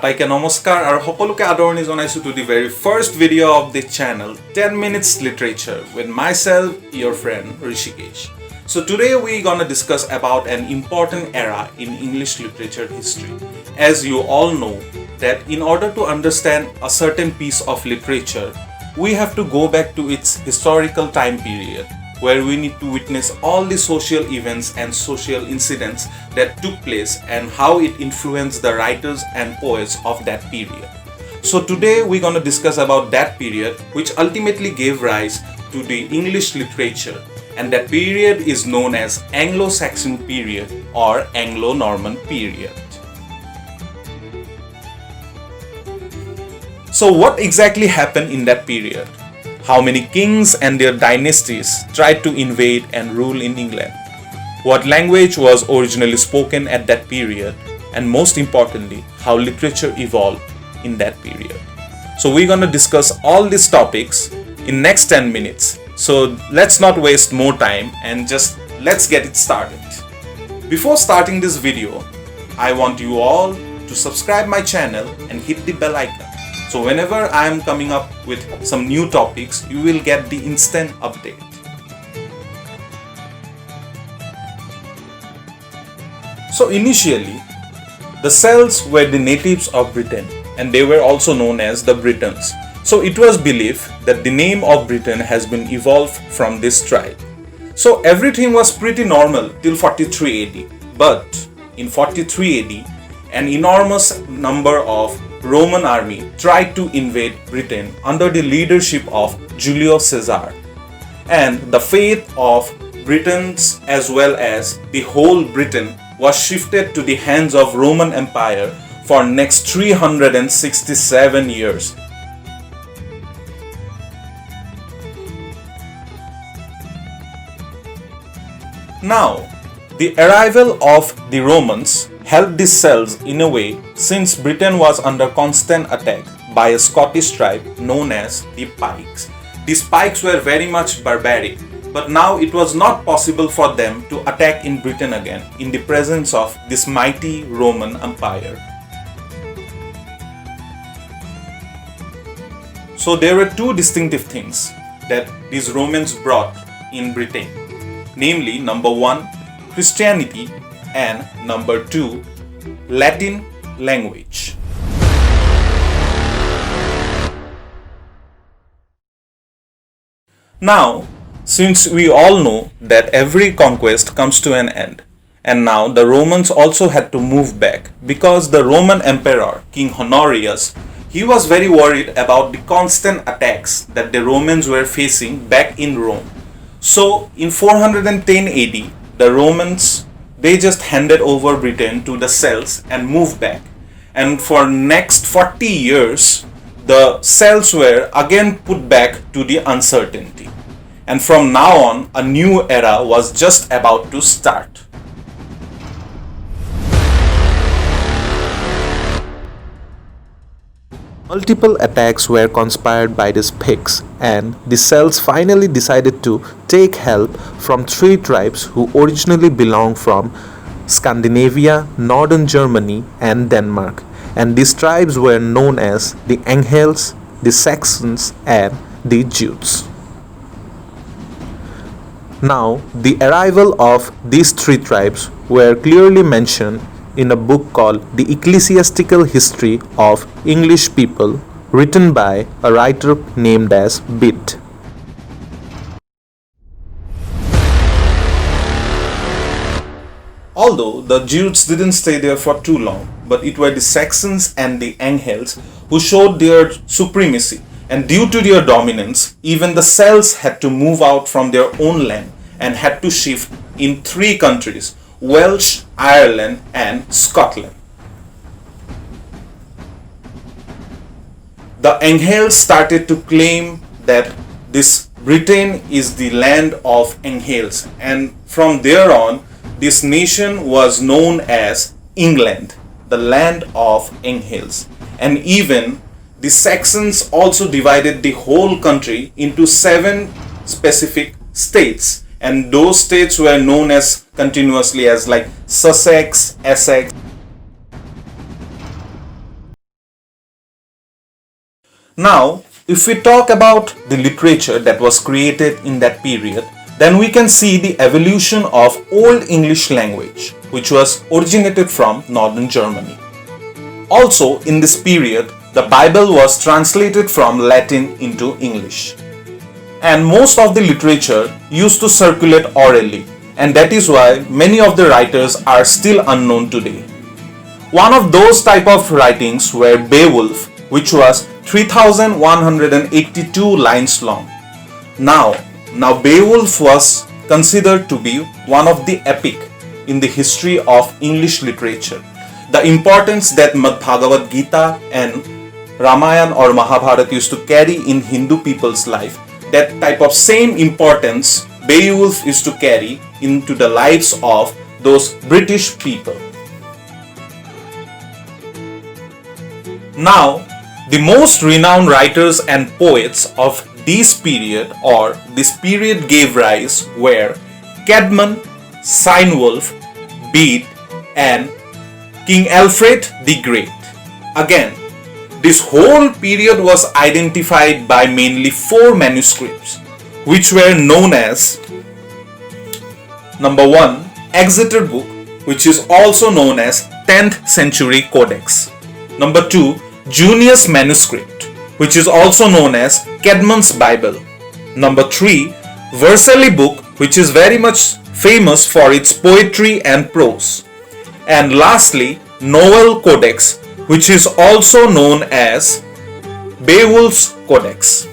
আটাইকে নমস্কাৰ আৰু সকলোকে আদৰণি জনাইছো to the very first video of the channel 10 minutes literature with myself, your friend Rishikesh. So today we're gonna discuss about an important era in English literature history. As you all know that in order to understand a certain piece of literature, we have to go back to its historical time period, where we need to witness all the social events and social incidents that took place and how it influenced the writers and poets of that period. So today we're going to discuss about that period which ultimately gave rise to the English literature, and that period is known as Anglo-Saxon period or Anglo-Norman period. So what exactly happened in that period? How many kings and their dynasties tried to invade and rule in England? What language was originally spoken at that period? And most importantly, how literature evolved in that period. So we're going to discuss all these topics in next 10 minutes. So let's not waste more time and just let's get it started. Before starting this video, I want you all to subscribe my channel and hit the bell icon. So whenever I am coming up with some new topics, you will get the instant update. So initially, the Celts were the natives of Britain, and they were also known as the Britons. So it was believed that the name of Britain has been evolved from this tribe. So everything was pretty normal till 43 AD. But in 43 AD, an enormous number of Roman army tried to invade Britain under the leadership of Julius Caesar, and the fate of Britons as well as the whole Britain was shifted to the hands of Roman Empire for next 367 years. Now, the arrival of the Romans helped the Celts in a way, since Britain was under constant attack by a Scottish tribe known as the Pikes. These Pikes were very much barbaric, but now it was not possible for them to attack in Britain again in the presence of this mighty Roman Empire. So there were two distinctive things that these Romans brought in Britain, namely number one, Christianity, and number two, Latin language. Now, since we all know that every conquest comes to an end, and now the Romans also had to move back because the Roman Emperor, King Honorius, he was very worried about the constant attacks that the Romans were facing back in Rome. So in 410 AD, the Romans, they just handed over Britain to the Celts and moved back. And for next 40 years, the Celts were again put back to the uncertainty. And from now on, a new era was just about to start. Multiple attacks were conspired by these Picts, and the Celts finally decided to take help from three tribes who originally belonged from Scandinavia, northern Germany, and Denmark. And these tribes were known as the Angles, the Saxons, and the Jutes. Now, the arrival of these three tribes were clearly mentioned in a book called The Ecclesiastical History of English People, written by a writer named as Bede. Although the Jutes didn't stay there for too long, but it were the Saxons and the Angles who showed their supremacy, and due to their dominance, even the Celts had to move out from their own land and had to shift in three countries: Welsh, Ireland, and Scotland. The Angles started to claim that this Britain is the land of Angles, and from there on, this nation was known as England, the land of Hills. And even the Saxons also divided the whole country into 7 specific states, and those states were known as continuously as like Sussex, Essex. Now, if we talk about the literature that was created in that period, then we can see the evolution of Old English language, which was originated from northern Germany. Also, in this period, the Bible was translated from Latin into English. And most of the literature used to circulate orally, and that is why many of the writers are still unknown today. One of those type of writings were Beowulf, which was 3,182 lines long. Now Beowulf was considered to be one of the epic in the history of English literature. The importance that Bhagavad Gita and Ramayana or Mahabharata used to carry in Hindu people's life, that type of same importance Beowulf used to carry into the lives of those British people. Now, the most renowned writers and poets of this period or this period gave rise were Caedmon, Cynewulf, Bede, and King Alfred the Great. Again, this whole period was identified by mainly 4 manuscripts, which were known as number 1, Exeter Book, which is also known as 10th Century Codex. Number 2, Junius Manuscript, which is also known as Caedmon's Bible. Number 3, Vercelli Book, which is very much famous for its poetry and prose. And lastly, Noel Codex, which is also known as Beowulf's Codex.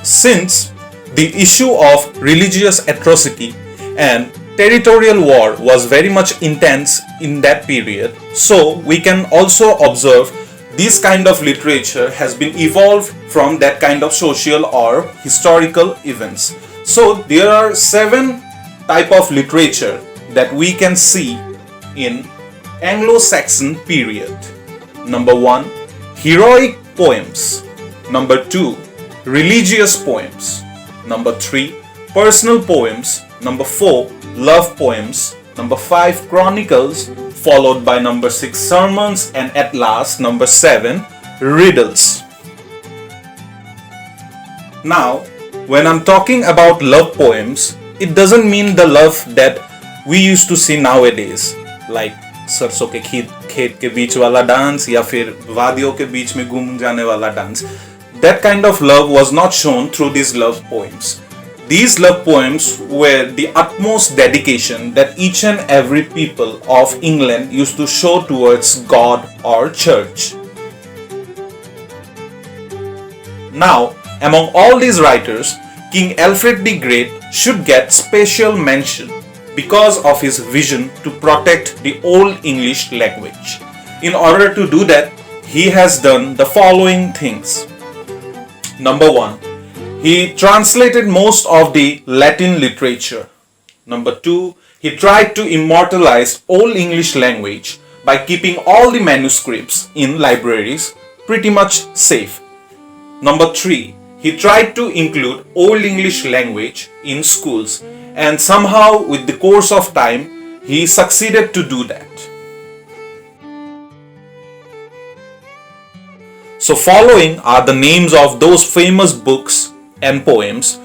Since the issue of religious atrocity and territorial war was very much intense in that period, so we can also observe this kind of literature has been evolved from that kind of social or historical events. So there are 7 type of literature that we can see in Anglo-Saxon period. Number 1, heroic poems. Number 2, religious poems. Number 3, personal poems. Number 4, love poems. Number 5, chronicles, followed by number 6, sermons, and at last number 7, riddles. Now, when I'm talking about love poems, it doesn't mean the love that we used to see nowadays, like सरसों के खेत के बीच वाला dance या फिर वादियों के बीच में घूम जाने वाला dance. That kind of love was not shown through these love poems. These love poems were the utmost dedication that each and every people of England used to show towards God or church. Now, among all these writers, King Alfred the Great should get special mention because of his vision to protect the Old English language. In order to do that, he has done the following things. Number 1, he translated most of the Latin literature. Number 2, he tried to immortalize Old English language by keeping all the manuscripts in libraries pretty much safe. Number 3, he tried to include Old English language in schools, and somehow with the course of time he succeeded to do that. So following are the names of those famous books and poems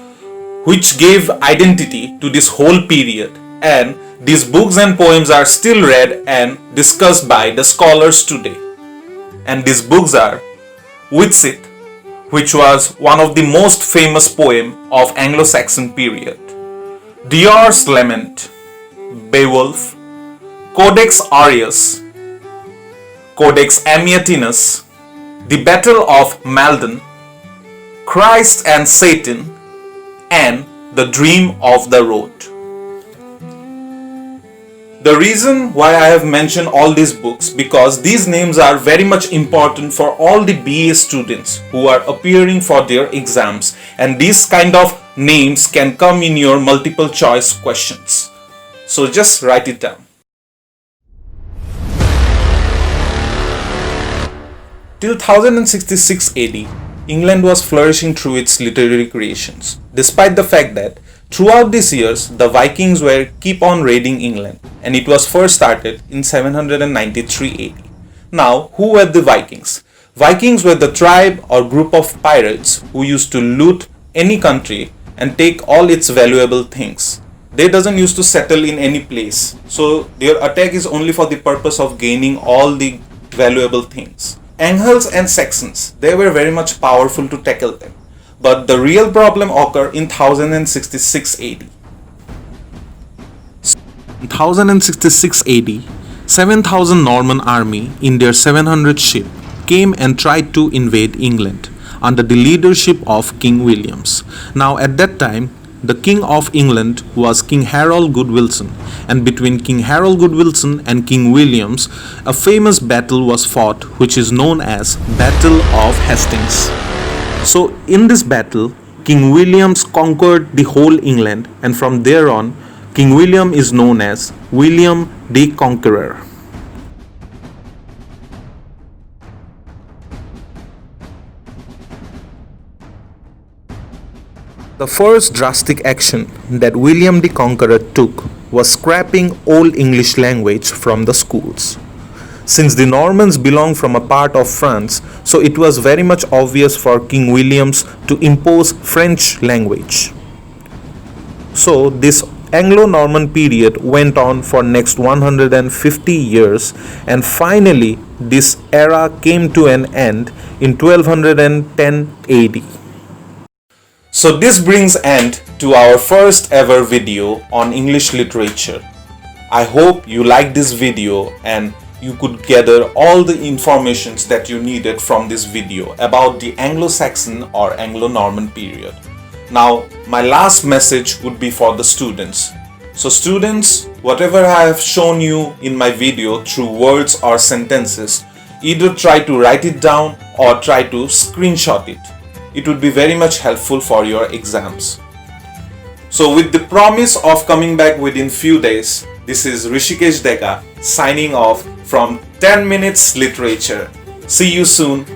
which gave identity to this whole period, and these books and poems are still read and discussed by the scholars today. And these books are Widsith, which was one of the most famous poem of Anglo-Saxon period, Dior's Lament, Beowulf, Codex Aureus, Codex Amiatinus, The Battle of Maldon, Christ and Satan, and The Dream of the Road. The reason why I have mentioned all these books, because these names are very much important for all the BA students who are appearing for their exams, and these kind of names can come in your multiple choice questions. So just write it down. Till 1066 AD, England was flourishing through its literary creations, despite the fact that throughout these years the Vikings were keep on raiding England, and it was first started in 793 AD. Now, who were the Vikings? Vikings were the tribe or group of pirates who used to loot any country and take all its valuable things. They doesn't used to settle in any place, so their attack is only for the purpose of gaining all the valuable things. Angles and Saxons, they were very much powerful to tackle them. But the real problem occurred in 1066 AD. In 1066 AD, 7,000 Norman army in their 700 ship came and tried to invade England under the leadership of King Williams. Now at that time, the King of England was King Harold Good-Wilson, and between King Harold Good-Wilson and King Williams, a famous battle was fought which is known as Battle of Hastings. So in this battle, King Williams conquered the whole England, and from there on, King William is known as William the Conqueror. The first drastic action that William the Conqueror took was scrapping Old English language from the schools. Since the Normans belonged from a part of France, so it was very much obvious for King Williams to impose French language. So this Anglo-Norman period went on for next 150 years, and finally this era came to an end in 1210 AD. So this brings end to our first ever video on English literature. I hope you liked this video and you could gather all the informations that you needed from this video about the Anglo-Saxon or Anglo-Norman period. Now, my last message would be for the students. So students, whatever I have shown you in my video through words or sentences, either try to write it down or try to screenshot it. It would be very much helpful for your exams. So with the promise of coming back within few days, this is Rishikesh Dega signing off from 10 Minutes Literature. See you soon.